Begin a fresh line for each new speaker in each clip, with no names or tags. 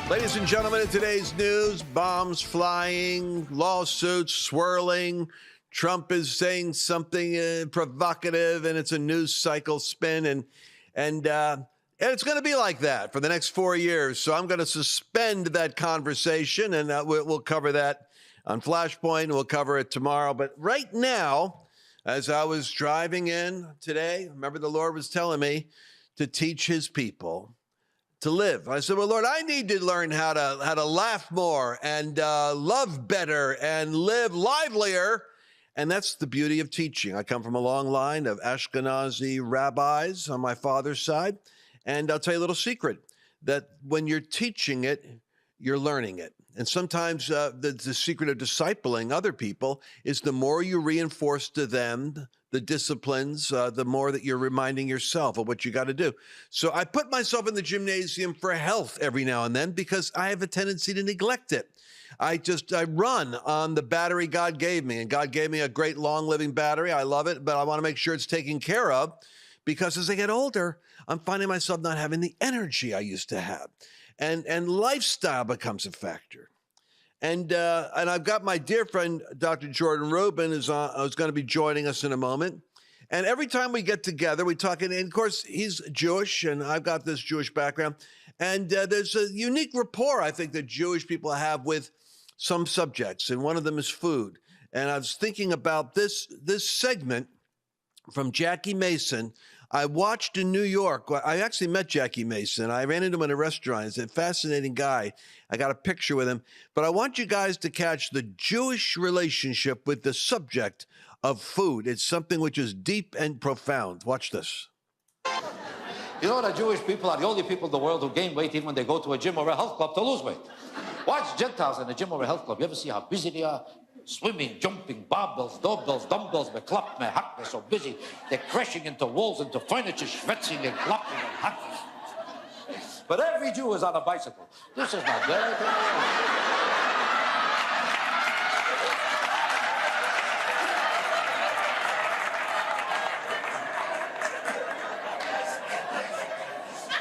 Ladies and gentlemen, in today's news, bombs flying, lawsuits swirling. Trump is saying something provocative, and it's a news cycle spin, and it's going to be like that for the next 4 years. So I'm going to suspend that conversation, and we'll cover that on Flashpoint. We'll cover it tomorrow. But right now, as I was driving in today, remember the Lord was telling me to teach his people to live. I said, well, Lord, I need to learn how to laugh more and love better and live livelier. And that's the beauty of teaching. I come from a long line of Ashkenazi rabbis on my father's side. And I'll tell you a little secret, that when you're teaching it, you're learning it. And sometimes the secret of discipling other people is the more you reinforce to them the disciplines, the more that you're reminding yourself of what you got to do. So I put myself in the gymnasium for health every now and then because I have a tendency to neglect it. I run on the battery God gave me, and God gave me a great long living battery. I love it, but I want to make sure it's taken care of because as I get older, I'm finding myself not having the energy I used to have. And lifestyle becomes a factor. And I've got my dear friend, Dr. Jordan Rubin, who's going to be joining us in a moment. And every time we get together, we talk, and of course, he's Jewish, and I've got this Jewish background. And there's a unique rapport, I think, that Jewish people have with some subjects, and one of them is food. And I was thinking about this segment from Jackie Mason. I watched in New York. I actually met Jackie Mason. I ran into him in a restaurant. He's a fascinating guy. I got a picture with him. But I want you guys to catch the Jewish relationship with the subject of food. It's something which is deep and profound. Watch this.
You know, the Jewish people are the only people in the world who gain weight even when they go to a gym or a health club to lose weight. Watch Gentiles in a gym or a health club. You ever see how busy they are? Swimming, jumping, barbells, doorbells, dumbbells, meklap, mehak, they're so busy. They're crashing into walls, into furniture, schwitzing and clapping and hacking. But every Jew is on a bicycle. This is not good.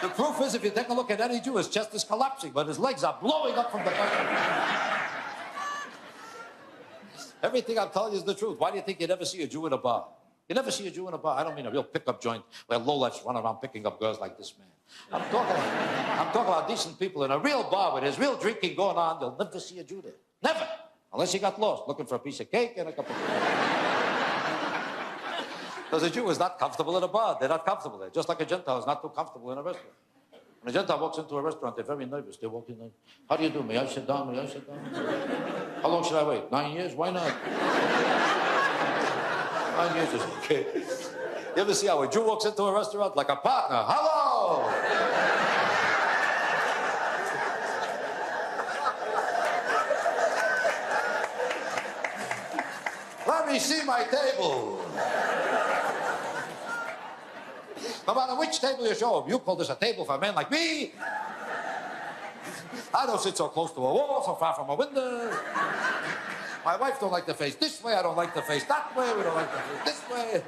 The proof is, if you take a look at any Jew, his chest is collapsing, but his legs are blowing up from the bicycle. Everything I'm telling you is the truth. Why do you think you never see a Jew in a bar? You never see a Jew in a bar. I don't mean a real pickup joint where lowlifes run around picking up girls like this man. I'm talking about decent people in a real bar where there's real drinking going on. You'll never see a Jew there. Never. Unless you got lost looking for a piece of cake and a cup of tea. Because a Jew is not comfortable in a bar. They're not comfortable there. Just like a Gentile is not too comfortable in a restaurant. When a Gentile walks into a restaurant, they're very nervous. They walk in like, how do you do? May I sit down? May I sit down? How long should I wait? 9 years? Why not? 9 years is okay. You ever see how a Jew walks into a restaurant like a partner? Hello! Let me see my table. No matter which table you show him, you call this a table for a man like me? I don't sit so close to a wall, so far from a window. My wife don't like to face this way, I don't like to face that way, we don't like to face this way.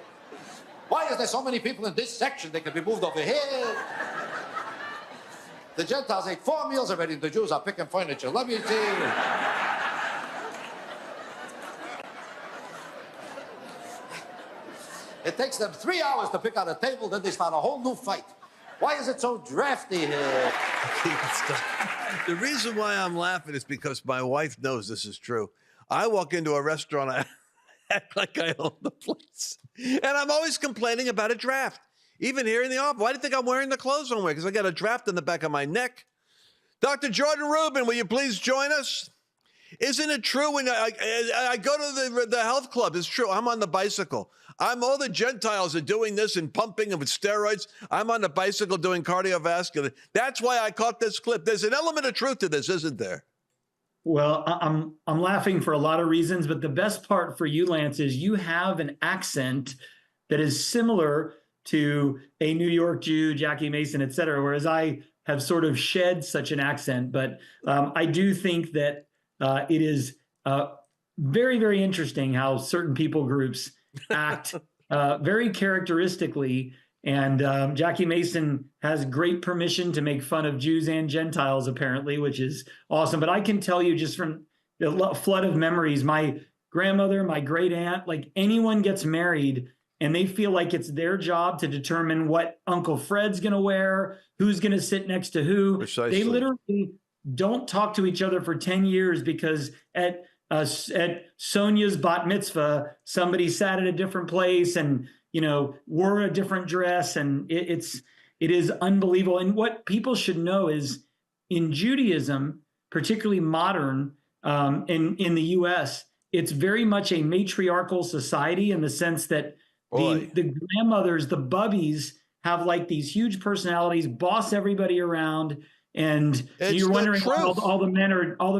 Why is there so many people in this section? They could be moved over here. The Gentiles ate 4 meals already, the Jews are picking furniture. Let me see. It takes them 3 hours to pick out a table, then they start a whole new fight. Why is it so drafty here?
The reason why I'm laughing is because my wife knows this is true. I walk into a restaurant, I act like I own the place. And I'm always complaining about a draft. Even here in the office. Why do you think I'm wearing the clothes I'm wearing? Because I got a draft in the back of my neck. Dr. Jordan Rubin, will you please join us? Isn't it true when I go to the health club? It's true. I'm on the bicycle. All the Gentiles are doing this and pumping and with steroids. I'm on the bicycle doing cardiovascular. That's why I caught this clip. There's an element of truth to this, isn't there?
Well, I'm laughing for a lot of reasons, but the best part for you, Lance, is you have an accent that is similar to a New York Jew, Jackie Mason, et cetera, whereas I have sort of shed such an accent. But I do think that it is very, very interesting how certain people groups act very characteristically And Jackie Mason has great permission to make fun of Jews and Gentiles, apparently, which is awesome. But I can tell you just from the flood of memories, my grandmother, my great aunt, like anyone gets married and they feel like it's their job to determine what Uncle Fred's going to wear, who's going to sit next to who.
Precisely.
They literally don't talk to each other for 10 years because at Sonia's bat mitzvah, somebody sat at a different place and, wore a different dress. And it is unbelievable. And what people should know is in Judaism, particularly modern, in the US, it's very much a matriarchal society in the sense that the grandmothers, the bubbies, have like these huge personalities, boss everybody around, and you're wondering why all the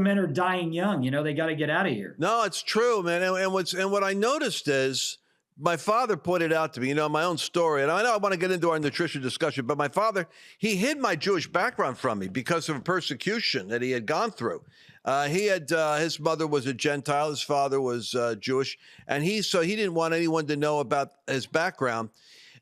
men are dying young. They got to get out of here.
No, it's true, man. And what I noticed is my father pointed out to me, my own story, and I know I want to get into our nutrition discussion, but my father, he hid my Jewish background from me because of persecution that he had gone through. His mother was a Gentile, his father was Jewish, and he didn't want anyone to know about his background.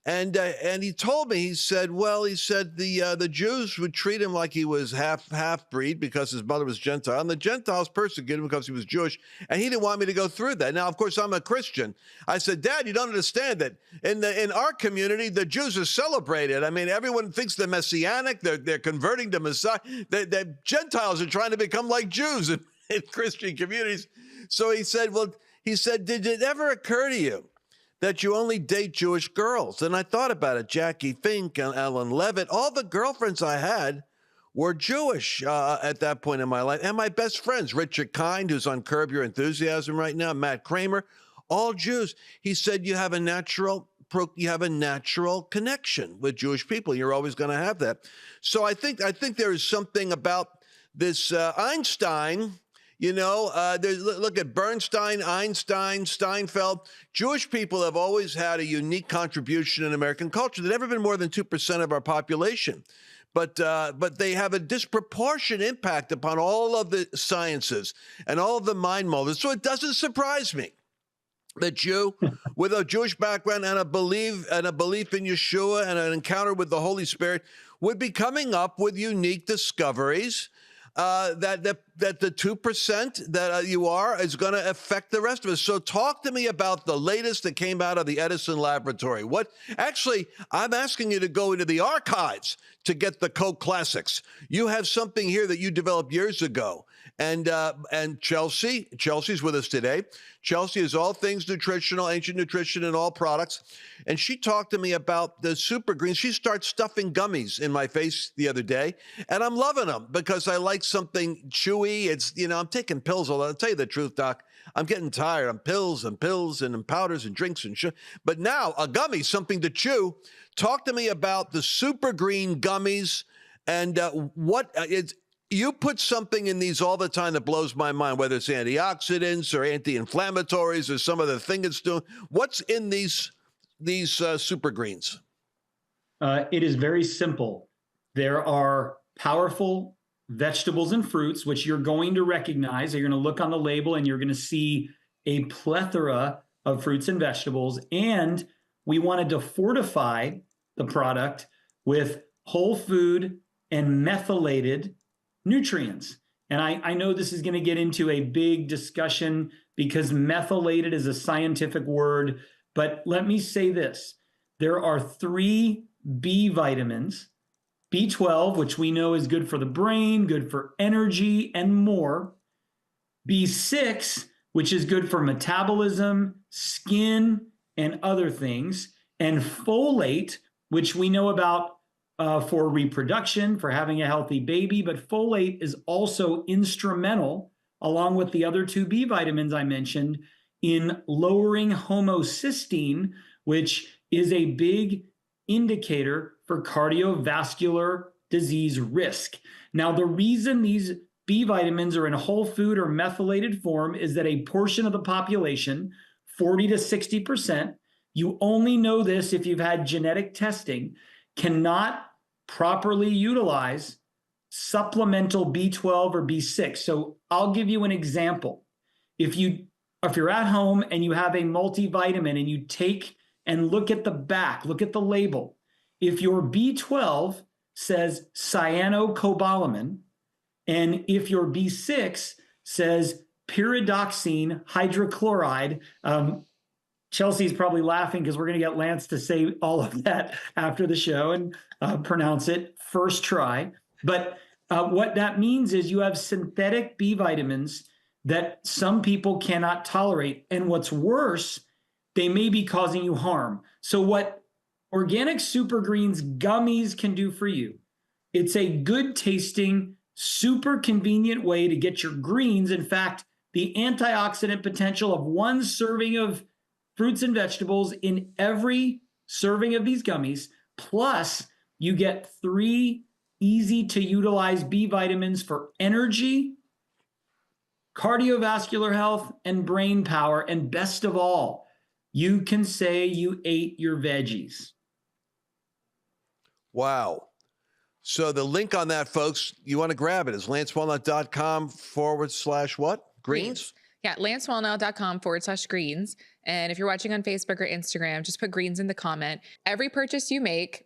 And he told me, he said the Jews would treat him like he was half breed because his mother was Gentile, and the Gentiles persecuted him because he was Jewish, and he didn't want me to go through that. Now, of course, I'm a Christian. I said, Dad, you don't understand that in our community, the Jews are celebrated. I mean, everyone thinks they're messianic. They're converting to Messiah. The Gentiles are trying to become like Jews in Christian communities. So he said, did it ever occur to you that you only date Jewish girls? And I thought about it. Jackie Fink and Ellen Levitt, all the girlfriends I had were Jewish at that point in my life. And my best friends, Richard Kind, who's on Curb Your Enthusiasm right now, Matt Kramer, all Jews. He said, you have a natural connection with Jewish people. You're always going to have that. So I think there is something about this Einstein. Look at Bernstein, Einstein, Steinfeld. Jewish people have always had a unique contribution in American culture. They've never been more than 2% of our population. But they have a disproportionate impact upon all of the sciences and all of the mind molders. So it doesn't surprise me that Jew with a Jewish background and a belief in Yeshua and an encounter with the Holy Spirit would be coming up with unique discoveries that the 2% that you are is going to affect the rest of us. So talk to me about the latest that came out of the Edison laboratory. I'm asking you to go into the archives to get the Coke classics. You have something here that you developed years ago. And Chelsea's with us today. Chelsea is all things nutritional, ancient nutrition, and all products. And she talked to me about the super greens. She started stuffing gummies in my face the other day, and I'm loving them because I like something chewy. It's, I'm taking pills. I'll tell you the truth, Doc. I'm getting tired. I'm pills and powders and drinks and shit. But now a gummy, something to chew. Talk to me about the super green gummies and what it's. You put something in these all the time that blows my mind, whether it's antioxidants or anti-inflammatories or some other thing it's doing. What's in these super greens?
It is very simple. There are powerful vegetables and fruits, which you're going to recognize. You're going to look on the label and you're going to see a plethora of fruits and vegetables. And we wanted to fortify the product with whole food and methylated nutrients. And I know this is going to get into a big discussion because methylated is a scientific word, but let me say this. There are 3 B vitamins, B12, which we know is good for the brain, good for energy and more, B6, which is good for metabolism, skin, and other things, and folate, which we know about for reproduction, for having a healthy baby, but folate is also instrumental, along with the other 2 B vitamins I mentioned, in lowering homocysteine, which is a big indicator for cardiovascular disease risk. Now, the reason these B vitamins are in whole food or methylated form is that a portion of the population, 40 to 60%, you only know this if you've had genetic testing, cannot properly utilize supplemental B12 or B6. So I'll give you an example. If you're at home and you have a multivitamin and you take and look at the back, look at the label, if your B12 says cyanocobalamin, and if your B6 says pyridoxine hydrochloride, Chelsea's probably laughing because we're going to get Lance to say all of that after the show and pronounce it first try. But what that means is you have synthetic B vitamins that some people cannot tolerate. And what's worse, they may be causing you harm. So what Organic Super Greens gummies can do for you, it's a good tasting, super convenient way to get your greens. In fact, the antioxidant potential of one serving of fruits and vegetables in every serving of these gummies, plus you get 3 easy to utilize B vitamins for energy, cardiovascular health, and brain power. And best of all, you can say you ate your veggies.
Wow. So the link on that, folks, you want to grab it is lancewallnau.com/what? Greens?
Yeah, lancewallnau.com/greens. And if you're watching on Facebook or Instagram, just put greens in the comment. Every purchase you make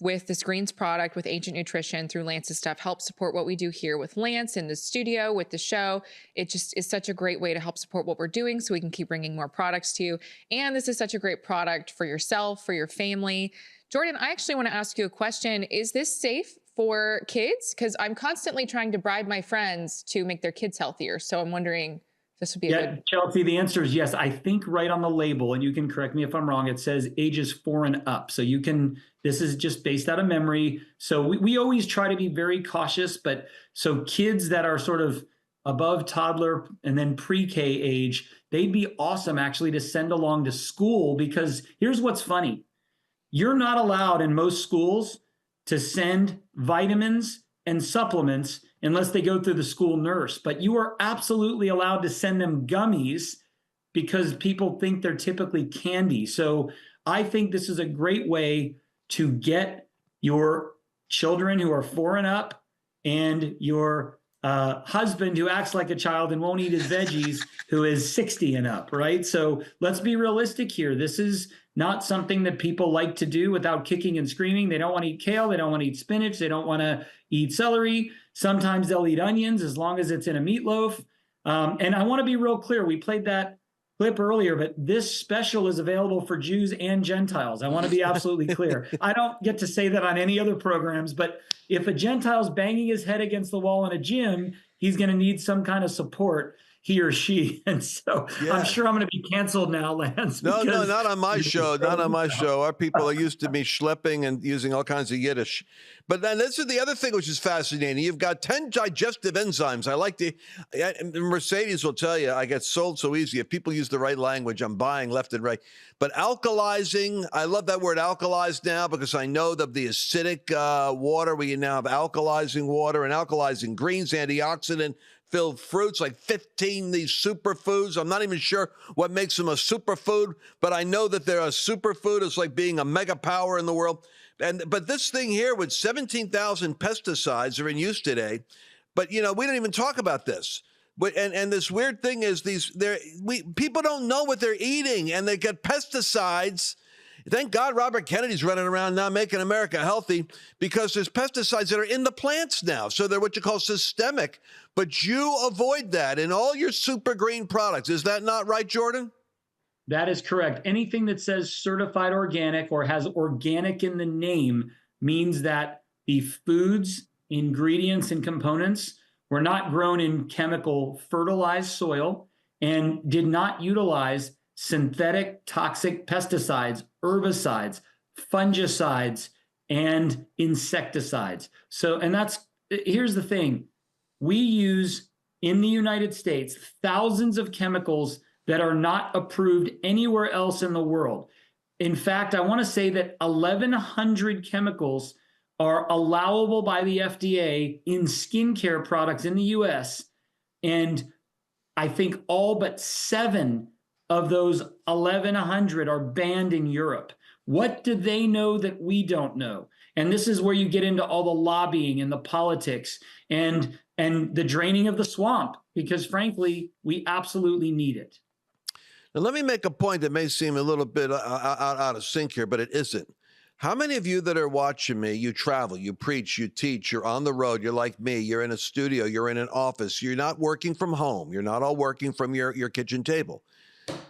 with this greens product with Ancient Nutrition through Lance's stuff helps support what we do here with Lance in the studio, with the show. It just is such a great way to help support what we're doing so we can keep bringing more products to you. And this is such a great product for yourself, for your family. Jordan, I actually want to ask you a question. Is this safe for kids? Because I'm constantly trying to bribe my friends to make their kids healthier. So I'm wondering, this would be a good...
Chelsea, the answer is yes. I think right on the label, and you can correct me if I'm wrong, it says ages 4 and up. So you can, this is just based out of memory. So we always try to be very cautious, but so kids that are sort of above toddler and then pre-K age, they'd be awesome actually to send along to school, because here's what's funny. You're not allowed in most schools to send vitamins and supplements unless they go through the school nurse. But you are absolutely allowed to send them gummies because people think they're typically candy. So I think this is a great way to get your children who are 4 and up and your husband who acts like a child and won't eat his veggies who is 60 and up, right? So let's be realistic here. This is not something that people like to do without kicking and screaming. They don't want to eat kale. They don't want to eat spinach. They don't want to eat celery. Sometimes they'll eat onions as long as it's in a meatloaf. And I want to be real clear. We played that clip earlier, but this special is available for Jews and Gentiles. I want to be absolutely clear. I don't get to say that on any other programs, but if a Gentile's banging his head against the wall in a gym, he's going to need some kind of support, he or she. And so I'm sure I'm going to be canceled now, Lance.
No, not on my show. Not on my show. Our people are used to me schlepping and using all kinds of Yiddish. But then this is the other thing which is fascinating. You've got 10 digestive enzymes. I like to, Mercedes will tell you, I get sold so easy. If people use the right language, I'm buying left and right. But alkalizing, I love that word alkalize now because I know that the acidic water, we now have alkalizing water and alkalizing greens, antioxidant filled fruits, like 15 these superfoods. I'm not even sure what makes them a superfood, but I know that they're a superfood. It's like being a mega power in the world. But this thing here with 17,000 pesticides are in use today. But, we don't even talk about this. And this weird thing is people don't know what they're eating, and they get pesticides. Thank God Robert Kennedy's running around now making America healthy because there's pesticides that are in the plants now. So they're what you call systemic. But you avoid that in all your super green products. Is that not right, Jordan?
That is correct. Anything that says certified organic or has organic in the name means that the foods, ingredients, and components were not grown in chemical fertilized soil and did not utilize synthetic toxic pesticides, herbicides, fungicides, and insecticides. Here's the thing. We use in the United States thousands of chemicals that are not approved anywhere else in the world. In fact, I want to say that 1,100 chemicals are allowable by the FDA in skincare products in the US. And I think all but 7 of those 1,100 are banned in Europe. What do they know that we don't know? And this is where you get into all the lobbying and the politics and the draining of the swamp, because frankly, we absolutely need it.
Now, let me make a point that may seem a little bit out of sync here, but it isn't. How many of you that are watching me, you travel, you preach, you teach, you're on the road, you're like me, you're in a studio, you're in an office, you're not working from home, you're not all working from your kitchen table.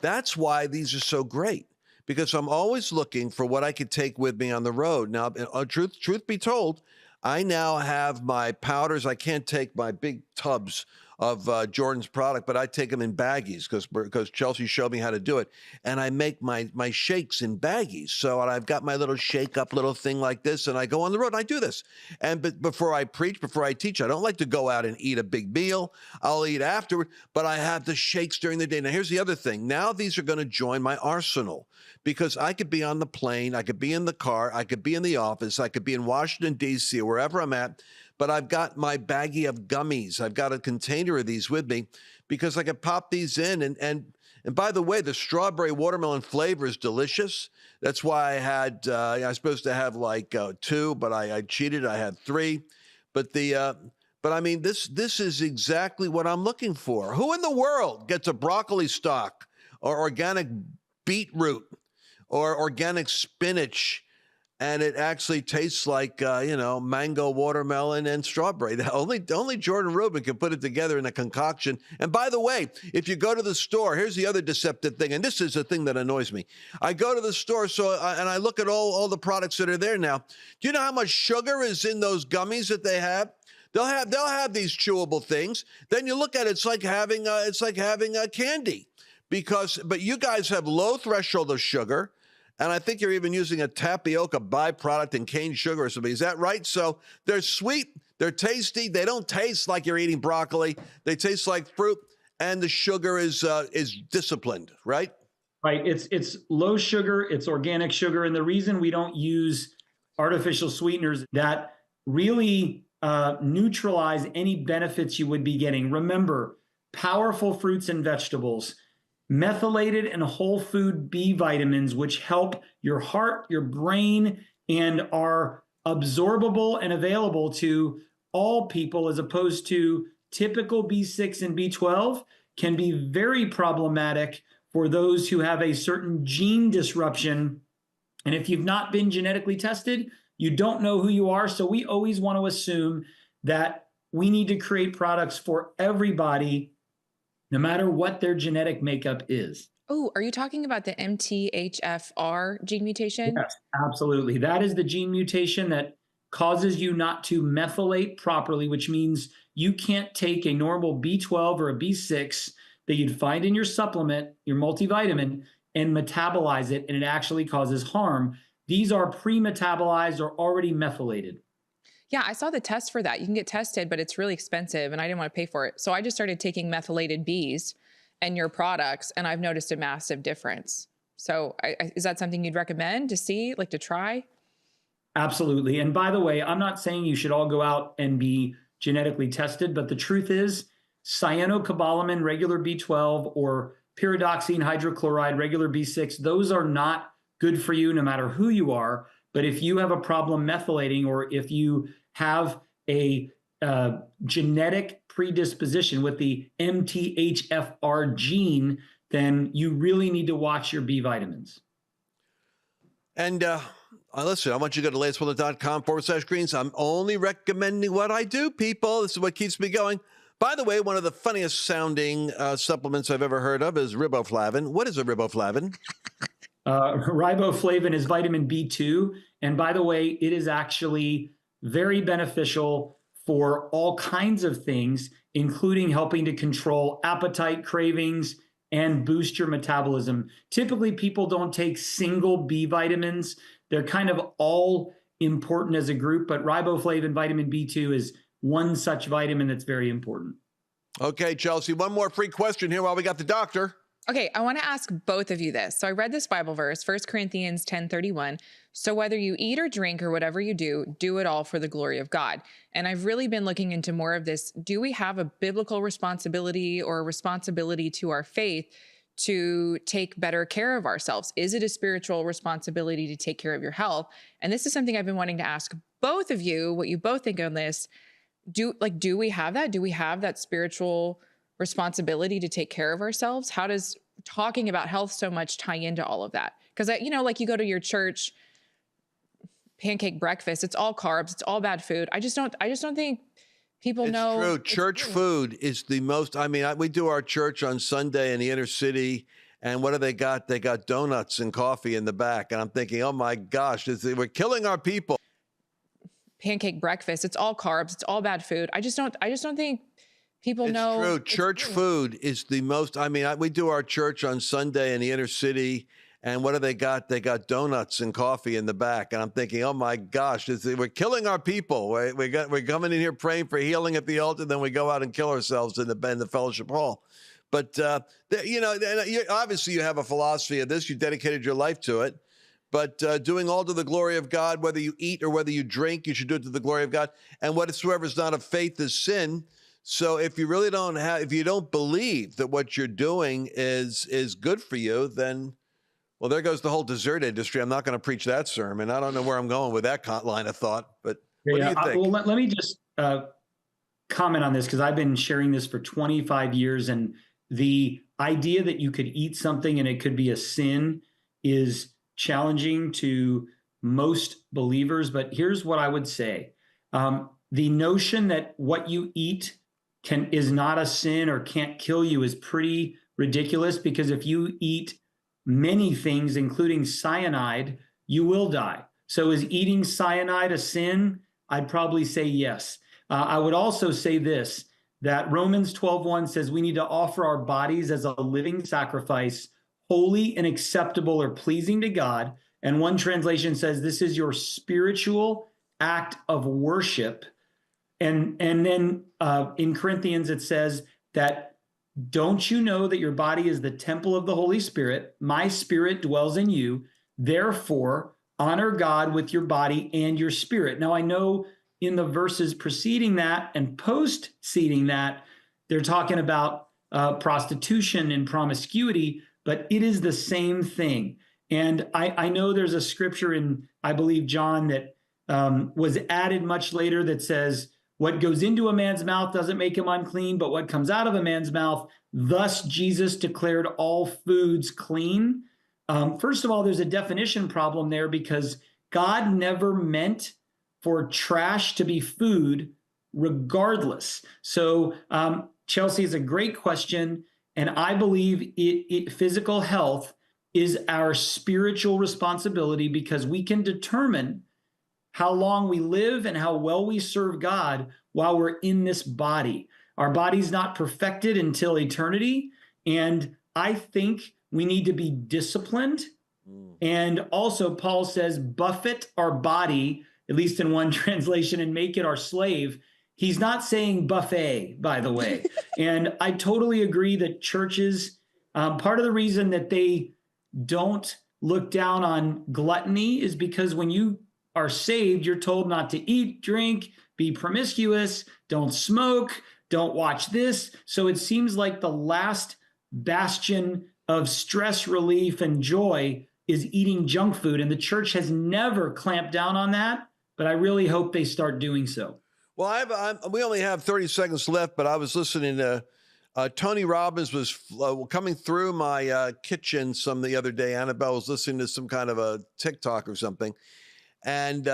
That's why these are so great, because I'm always looking for what I could take with me on the road. Now, truth be told, I now have my powders. I can't take my big tubs of Jordan's product, but I take them in baggies because Chelsea showed me how to do it. And I make my shakes in baggies. So I've got my little shake up little thing like this, and I go on the road and I do this. But before I preach, before I teach, I don't like to go out and eat a big meal. I'll eat afterward, but I have the shakes during the day. Now, here's the other thing. Now these are going to join my arsenal, because I could be on the plane, I could be in the car, I could be in the office, I could be in Washington, D.C., or wherever I'm at, but I've got my baggie of gummies. I've got a container of these with me because I can pop these in. And by the way, the strawberry watermelon flavor is delicious. That's why I was supposed to have like 2, but I cheated. I had 3. But I mean, this is exactly what I'm looking for. Who in the world gets a broccoli stalk or organic beetroot or organic spinach, and it actually tastes like, mango, watermelon, and strawberry? Only Jordan Rubin can put it together in a concoction. And by the way, if you go to the store, here's the other deceptive thing, and this is the thing that annoys me. I go to the store, and I look at all the products that are there now. Do you know how much sugar is in those gummies that they have? They'll have these chewable things. Then you look at it, it's like having a candy, but you guys have low threshold of sugar. And I think you're even using a tapioca byproduct and cane sugar or something. Is that right? So they're sweet, they're tasty, they don't taste like you're eating broccoli. They taste like fruit, and the sugar is disciplined, right?
Right. It's low sugar, it's organic sugar. And the reason we don't use artificial sweeteners that really neutralize any benefits you would be getting. Remember, powerful fruits and vegetables, methylated and whole food B vitamins, which help your heart, your brain, and are absorbable and available to all people, as opposed to typical B6 and B12, can be very problematic for those who have a certain gene disruption. And if you've not been genetically tested, you don't know who you are. So we always want to assume that we need to create products for everybody, no matter what their genetic makeup is.
Oh, are you talking about the MTHFR gene mutation?
Yes, absolutely. That is the gene mutation that causes you not to methylate properly, which means you can't take a normal B12 or a B6 that you'd find in your supplement, your multivitamin, and metabolize it, and it actually causes harm. These are pre-metabolized or already methylated.
Yeah, I saw the test for that. You can get tested, but it's really expensive, and I didn't want to pay for it. So I just started taking methylated Bs and your products, and I've noticed a massive difference. So is that something you'd recommend to see, like to try?
Absolutely. And by the way, I'm not saying you should all go out and be genetically tested, but the truth is cyanocobalamin, regular B12, or pyridoxine hydrochloride, regular B6, those are not good for you no matter who you are. But if you have a problem methylating, or if you have a genetic predisposition with the MTHFR gene, then you really need to watch your B vitamins.
And listen, I want you to go to lancewallnau.com/greens. I'm only recommending what I do, people. This is what keeps me going. By the way, one of the funniest sounding supplements I've ever heard of is riboflavin. What is a riboflavin?
Riboflavin is vitamin B2. And by the way, it is actually very beneficial for all kinds of things, including helping to control appetite, cravings, and boost your metabolism. Typically, people don't take single B vitamins. They're kind of all important as a group, but riboflavin, vitamin B2 is one such vitamin that's very important.
Okay, Chelsea, one more free question here while we got the doctor.
Okay, I want to ask both of you this. So I read this Bible verse, 1 Corinthians 10:31. So whether you eat or drink or whatever you do it all for the glory of God. And I've really been looking into more of this. Do we have a biblical responsibility or a responsibility to our faith to take better care of ourselves? Is it a spiritual responsibility to take care of your health? And this is something I've been wanting to ask both of you, what you both think on this. Do we have that? Do we have that spiritual responsibility to take care of ourselves? How does talking about health so much tie into all of that? Because, like you go to your church pancake breakfast. It's all carbs. It's all bad food. I just don't think people know.
True. Church food is the most, I mean, we do our church on Sunday in the inner city. And what do they got? They got donuts and coffee in the back. And I'm thinking, oh my gosh, we're killing our people.
Pancake breakfast. It's all carbs. It's all bad food. I just don't think people know.
True. Church food is the most, I mean, we do our church on Sunday in the inner city. And what do they got? They got donuts and coffee in the back. And I'm thinking, oh my gosh, we're killing our people. We're coming in here praying for healing at the altar. Then we go out and kill ourselves in the fellowship hall. But, obviously you have a philosophy of this. You dedicated your life to it. But doing all to the glory of God, whether you eat or whether you drink, you should do it to the glory of God. And whatsoever is not of faith is sin. So if you really if you don't believe that what you're doing is good for you, then, well, there goes the whole dessert industry. I'm not going to preach that sermon. I don't know where I'm going with that line of thought. But what do you think?
Well, let me just comment on this, because I've been sharing this for 25 years. And the idea that you could eat something and it could be a sin is challenging to most believers. But here's what I would say. The notion that what you eat is not a sin or can't kill you is pretty ridiculous, because if you eat many things, including cyanide, you will die. So is eating cyanide a sin? I'd probably say yes. I would also say this, that Romans 12:1 says we need to offer our bodies as a living sacrifice, holy and acceptable or pleasing to God. And one translation says this is your spiritual act of worship. And then in Corinthians, it says that, don't you know that your body is the temple of the Holy Spirit? My spirit dwells in you. Therefore, honor God with your body and your spirit. Now, I know in the verses preceding that and post-ceding that, they're talking about prostitution and promiscuity, but it is the same thing. And I know there's a scripture in, I believe, John, that was added much later that says, what goes into a man's mouth doesn't make him unclean, but what comes out of a man's mouth, thus Jesus declared all foods clean. First of all, there's a definition problem there, because God never meant for trash to be food regardless. So Chelsea, is a great question. And I believe physical health is our spiritual responsibility, because we can determine how long we live and how well we serve God while we're in this body. Our body's not perfected until eternity. And I think we need to be disciplined. And also Paul says, buffet our body, at least in one translation, and make it our slave. He's not saying buffet, by the way. And I totally agree that churches, part of the reason that they don't look down on gluttony is because when you are saved, you're told not to eat, drink, be promiscuous, don't smoke, don't watch this. So it seems like the last bastion of stress relief and joy is eating junk food. And the church has never clamped down on that, but I really hope they start doing so.
Well, we only have 30 seconds left, but I was listening to Tony Robbins was coming through my kitchen the other day. Annabelle was listening to some kind of a TikTok or something. And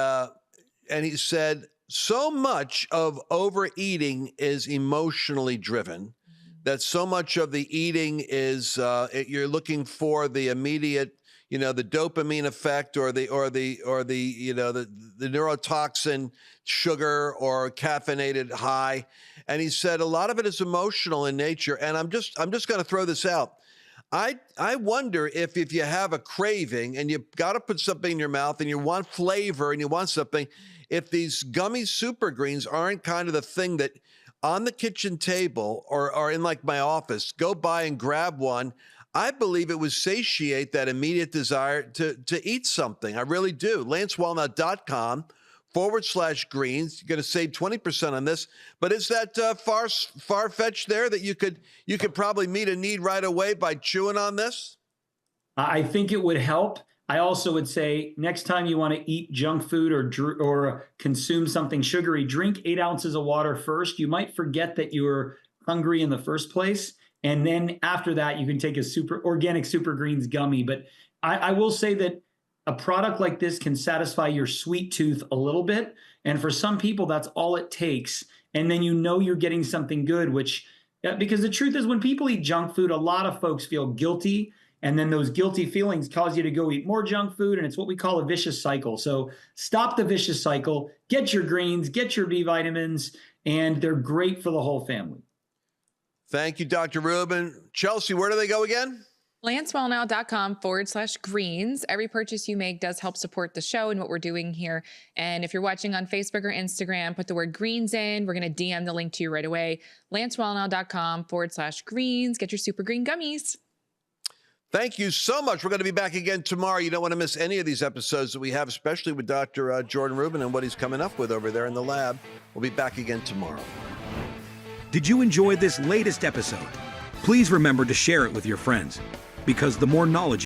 he said, so much of overeating is emotionally driven, that so much of the eating is you're looking for the immediate, the dopamine effect or the neurotoxin sugar or caffeinated high. And he said a lot of it is emotional in nature. And I'm just going to throw this out. I wonder if you have a craving and you've got to put something in your mouth and you want flavor and you want something, if these gummy super greens aren't kind of the thing that on the kitchen table or in like my office, go by and grab one. I believe it would satiate that immediate desire to eat something. I really do. LanceWallnau.com/greens. You're going to save 20% on this. But is that far-fetched there that you could probably meet a need right away by chewing on this?
I think it would help. I also would say next time you want to eat junk food or consume something sugary, drink 8 ounces of water first. You might forget that you were hungry in the first place. And then after that, you can take a organic super greens gummy. But I will say that a product like this can satisfy your sweet tooth a little bit. And for some people, that's all it takes. And then you know you're getting something good, because the truth is when people eat junk food, a lot of folks feel guilty. And then those guilty feelings cause you to go eat more junk food. And it's what we call a vicious cycle. So stop the vicious cycle, get your greens, get your B vitamins, and they're great for the whole family.
Thank you, Dr. Rubin. Chelsea, where do they go again?
LanceWallnau.com/greens. Every purchase you make does help support the show and what we're doing here. And if you're watching on Facebook or Instagram, put the word greens in. We're going to DM the link to you right away. LanceWallnau.com/greens. Get your super green gummies.
Thank you so much. We're going to be back again tomorrow. You don't want to miss any of these episodes that we have, especially with Dr. Jordan Rubin and what he's coming up with over there in the lab. We'll be back again tomorrow.
Did you enjoy this latest episode? Please remember to share it with your friends, because the more knowledge